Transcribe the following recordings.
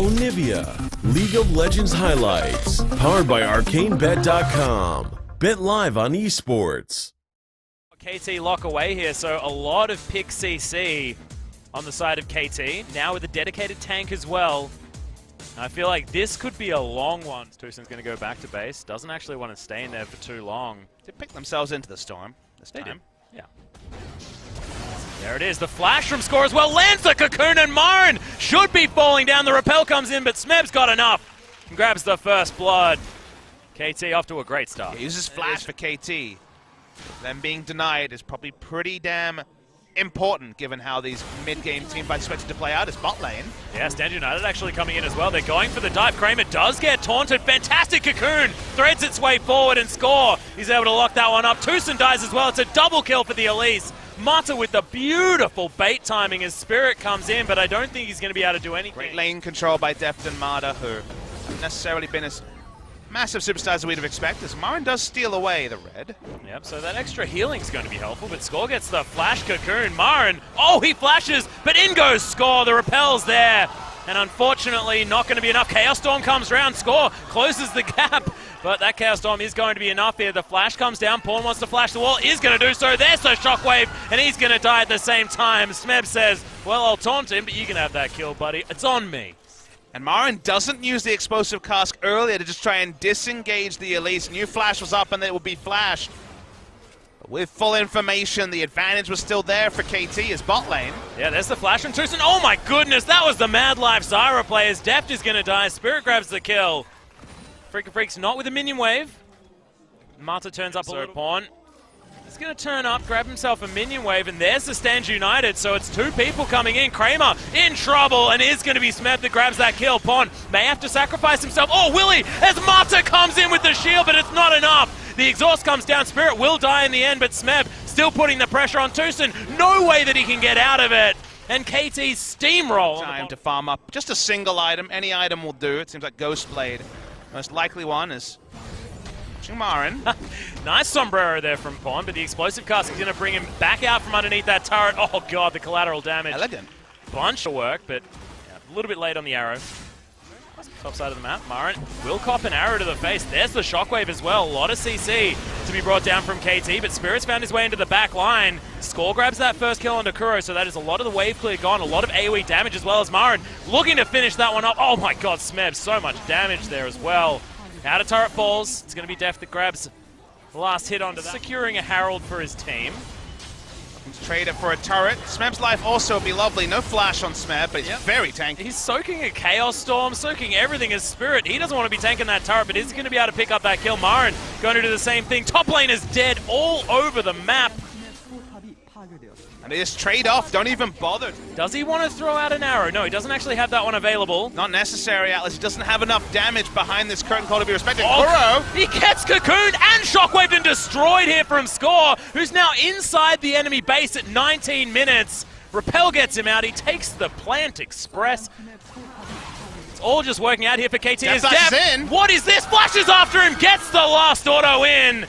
Onivia, League of Legends highlights, powered by ArcaneBet.com. Bet live on esports. KT lock away here, so a lot of pick CC on the side of KT. Now with a dedicated tank as well. I feel like this could be a long one. TuSon's going to go back to base. Doesn't actually want to stay in there for too long. They picked themselves into the storm this time. They did. Yeah. There it is. The flash from Score as well. Lands the cocoon, and Marin should be falling down. The repel comes in, but Smeb's got enough and grabs the first blood. KT off to a great start. He uses flash for KT. Them being denied is probably pretty damn important given how these mid-game teamfights expected to play out as bot lane. Yeah, Stand United actually coming in as well. They're going for the dive. Kramer does get taunted. Fantastic cocoon. Threads its way forward and Score. He's able to lock that one up. TuSon dies as well. It's a double kill for the Elise. Mata with the beautiful bait timing as Spirit comes in, but I don't think he's going to be able to do anything. Great lane control by Deft and Mata, who haven't necessarily been as massive superstars as we'd have expected. As Marin does steal away the red. Yep, so that extra healing's going to be helpful, but Score gets the flash cocoon. Marin, oh, he flashes, but in goes Score. The repel's there, and unfortunately not going to be enough. Chaos Storm comes around. Score closes the gap, but that Chaos Storm is going to be enough here. The flash comes down. Pawn wants to flash the wall, is going to do so. There's the shockwave, and he's going to die at the same time. Smeb says, well, I'll taunt him, but you can have that kill, buddy. It's on me. And Marin doesn't use the explosive cask earlier to just try and disengage the Elise. New flash was up and it would be flashed. But with full information, the advantage was still there for KT as bot lane. Yeah, there's the flash from TuSon. Oh my goodness, that was the Mad Life Zyra play as Deft is going to die. Spirit grabs the kill. Freeca Freecs not with a minion wave. Mata turns up a little. Pawn. He's going to turn up, grab himself a minion wave, and there's the Stand United, so it's two people coming in. Kramer in trouble, and is going to be Smeb that grabs that kill. Pawn may have to sacrifice himself. Oh, Willie, as Mata comes in with the shield, but it's not enough. The exhaust comes down. Spirit will die in the end, but Smeb still putting the pressure on TuSon. No way that he can get out of it. And KT's steamroll. Time to farm up just a single item. Any item will do. It seems like Ghost Blade. Most likely one is Marin. Nice sombrero there from Pawn, but the explosive cask is going to bring him back out from underneath that turret. Oh god, the collateral damage. Elegant. Bunch of work, but yeah, a little bit late on the arrow. Top side of the map, Marin will cop an arrow to the face. There's the shockwave as well. A lot of CC to be brought down from KT, but Spirit's found his way into the back line. Score grabs that first kill on Kuro, so that is a lot of the wave clear gone. A lot of AoE damage as well as Marin looking to finish that one up. Oh my god, Smeb, so much damage there as well. Outer turret falls. It's going to be Deft that grabs the last hit onto that. Securing a Herald for his team. Let's trade it for a turret. Smeb's life also would be lovely. No flash on Smeb, but he's very tanky. He's soaking a Chaos Storm, soaking everything as Spirit. He doesn't want to be tanking that turret, but is going to be able to pick up that kill. Marin going to do the same thing. Top lane is dead all over the map. And they just trade off, don't even bother. Does he want to throw out an arrow? No, he doesn't actually have that one available. Not necessary, Atlas. He doesn't have enough damage behind this curtain call to be respected. Oh, he gets cocooned and shockwaved and destroyed here from Score, who's now inside the enemy base at 19 minutes. Repel gets him out. He takes the Plant Express. It's all just working out here for KT. What is this? Flashes after him, gets the last auto in.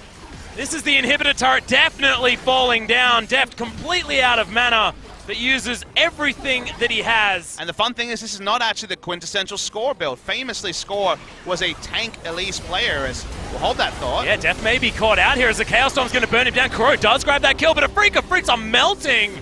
This is the inhibitor turret definitely falling down. Deft completely out of mana, but uses everything that he has. And the fun thing is this is not actually the quintessential Score build. Famously, Score was a tank Elise player. We'll hold that thought. Yeah, Deft may be caught out here as the Chaos Storm's going to burn him down. Kuro does grab that kill, but a Freeca Freecs are melting.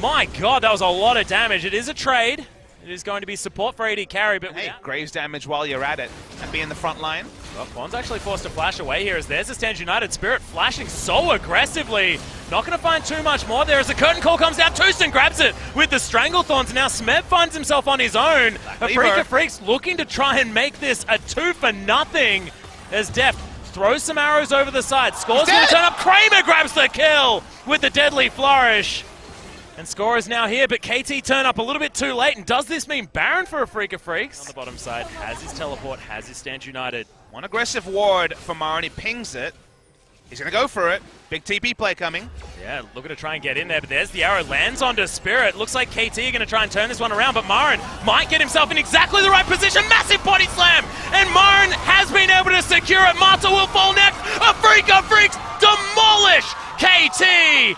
My god, that was a lot of damage. It is a trade. It is going to be support for AD carry, but hey, Graves damage while you're at it and be in the front line. Well, Pawn's actually forced to flash away here as there's a Stand United. Spirit flashing so aggressively. Not going to find too much more there as the curtain call comes down. TuSon grabs it with the Stranglethorns. Now Smeb finds himself on his own. A Freeca Freecs looking to try and make this a 2-for-0 as Deft throws some arrows over the side. Score's going to turn up. Kramer grabs the kill with the deadly flourish. And Score is now here, but KT turn up a little bit too late. And does this mean Baron for a Freeca Freecs? On the bottom side, has his teleport, has his Stand United. One aggressive ward for Marin, he pings it. He's going to go for it. Big TP play coming. Yeah, looking to try and get in there, but there's the arrow, lands onto Spirit. Looks like KT are going to try and turn this one around, but Marin might get himself in exactly the right position. Massive body slam, and Marin has been able to secure it. Mata will fall next. A Freeca Freecs demolish KT.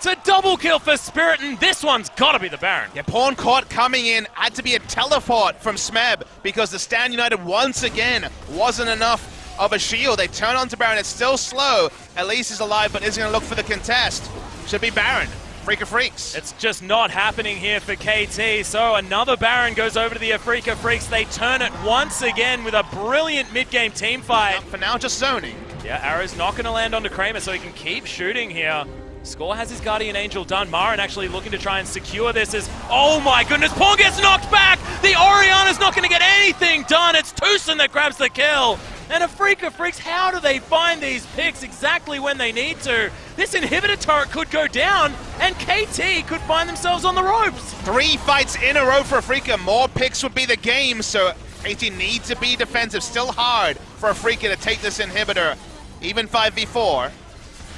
It's a double kill for Spirit, and this one's got to be the Baron. Yeah, Pawn Court coming in, had to be a teleport from Smeb because the Stand United once again wasn't enough of a shield. They turn onto Baron, it's still slow. Elise is alive, but is going to look for the contest. Should be Baron. Freeca Freecs. It's just not happening here for KT, so another Baron goes over to the Freeca Freecs. They turn it once again with a brilliant mid-game team fight. For now, just zoning. Yeah, arrow's not going to land onto Kramer, so he can keep shooting here. Score has his Guardian Angel done. Maren actually looking to try and secure this as, oh my goodness, Pawn gets knocked back! The Orianna's not going to get anything done! It's Tucson that grabs the kill! And a Freeca Freecs, how do they find these picks exactly when they need to? This inhibitor turret could go down, and KT could find themselves on the ropes. 3 fights in a row for Freeca. More picks would be the game, so KT needs to be defensive. Still hard for a Freeca to take this inhibitor. Even 5v4.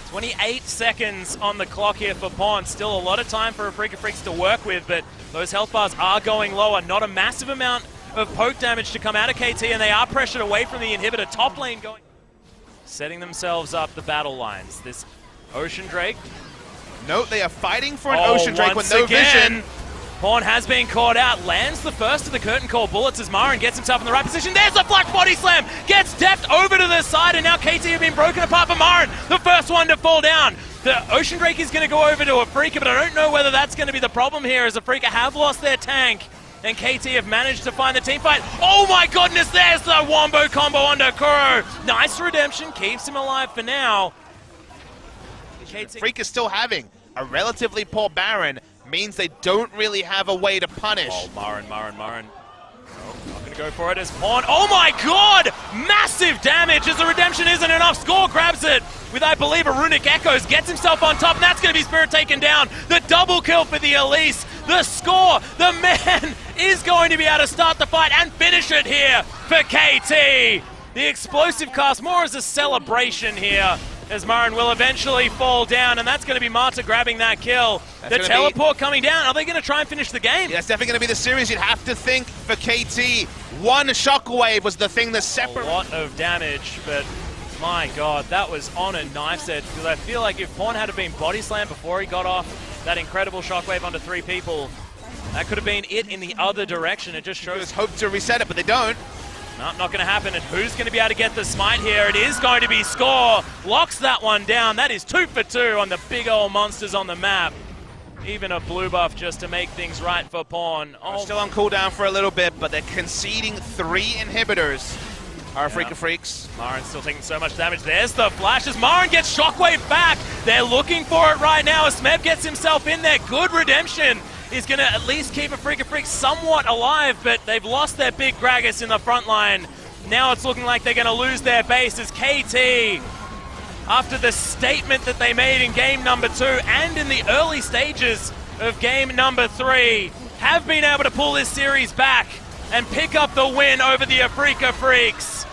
28 seconds on the clock here for Pawn. Still a lot of time for a Freeca Freecs to work with, but those health bars are going lower. Not a massive amount of poke damage to come out of KT, and they are pressured away from the inhibitor. Top lane going. Setting themselves up the battle lines. This Ocean Drake. Note they are fighting for an Ocean Drake with no vision. Pawn has been caught out, lands the first of the curtain call bullets as Maren gets himself in the right position. There's a flash body slam, gets Deft over to the side, and now KT have been broken apart for Maren, the first one to fall down. The Ocean Drake is going to go over to a Freeca, but I don't know whether that's going to be the problem here, as the Freeca have lost their tank, and KT have managed to find the team fight. Oh my goodness, there's the wombo combo onto Kuro. Nice redemption, keeps him alive for now. Freeca still having a relatively poor Baron, means they don't really have a way to punish. Oh, Maren. Oh, not going to go for it as Pawn. Oh my god! Massive damage as the redemption isn't enough. Score grabs it with, I believe, a Runic Echoes. Gets himself on top, and that's going to be Spirit taken down. The double kill for the Elise. The score, the man is going to be able to start the fight and finish it here for KT. The explosive cast more as a celebration here, as Maren will eventually fall down, and that's going to be Marta grabbing that kill. The teleport coming down. Are they going to try and finish the game? Yeah, it's definitely going to be the series. You'd have to think for KT. One shockwave was the thing that separated. A lot of damage, but my god, that was on a knife's edge, because I feel like if Pawn had been body slammed before he got off that incredible shockwave onto 3 people, that could have been it in the other direction. It just shows. Just hope to reset it, but they don't. No, not going to happen. And who's going to be able to get the smite here? It is going to be Score. Locks that one down. That is 2 for 2 on the big old monsters on the map. Even a blue buff just to make things right for Pawn. Oh. Still on cooldown for a little bit, but they're conceding 3 inhibitors. Our Freeca Freecs. Maren still taking so much damage. There's the flash as Maren gets shockwave back. They're looking for it right now as Smeb gets himself in there. Good redemption. Is going to at least keep a Freeca Freecs somewhat alive, but they've lost their big Gragas in the front line. Now it's looking like they're going to lose their base as KT, after the statement that they made in game number 2 and in the early stages of game number 3, have been able to pull this series back and pick up the win over the Freeca Freecs.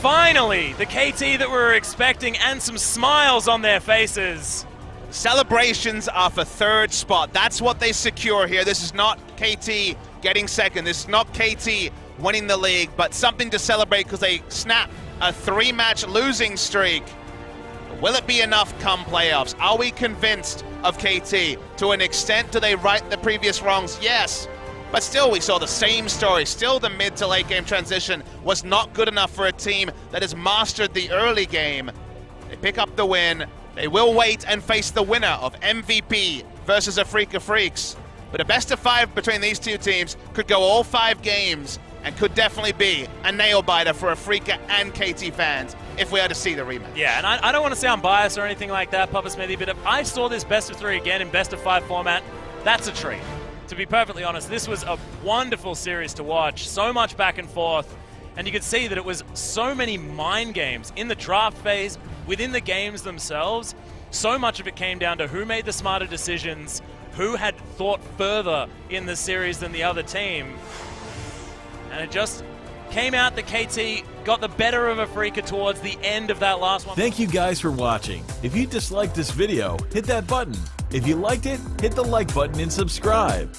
Finally, the KT that we were expecting, and some smiles on their faces. Celebrations are for 3rd spot. That's what they secure here. This is not KT getting 2nd. This is not KT winning the league, but something to celebrate because they snap a 3-match losing streak. Will it be enough come playoffs? Are we convinced of KT? To an extent, do they right the previous wrongs? Yes. But still, we saw the same story. Still, the mid to late game transition was not good enough for a team that has mastered the early game. They pick up the win. They will wait and face the winner of MVP versus a Freeca Freecs. But a best of 5 between these 2 teams could go all 5 games and could definitely be a nail-biter for a Freeca and KT fans if we are to see the rematch. Yeah, and I don't want to sound biased or anything like that, Papa Smithy, but if I saw this best of 3 again in best of 5 format, that's a treat. To be perfectly honest, this was a wonderful series to watch. So much back and forth. And you could see that it was so many mind games in the draft phase, within the games themselves. So much of it came down to who made the smarter decisions, who had thought further in the series than the other team. And it just came out that KT got the better of a Freeca towards the end of that last one. Thank you guys for watching. If you disliked this video, hit that button. If you liked it, hit the like button and subscribe.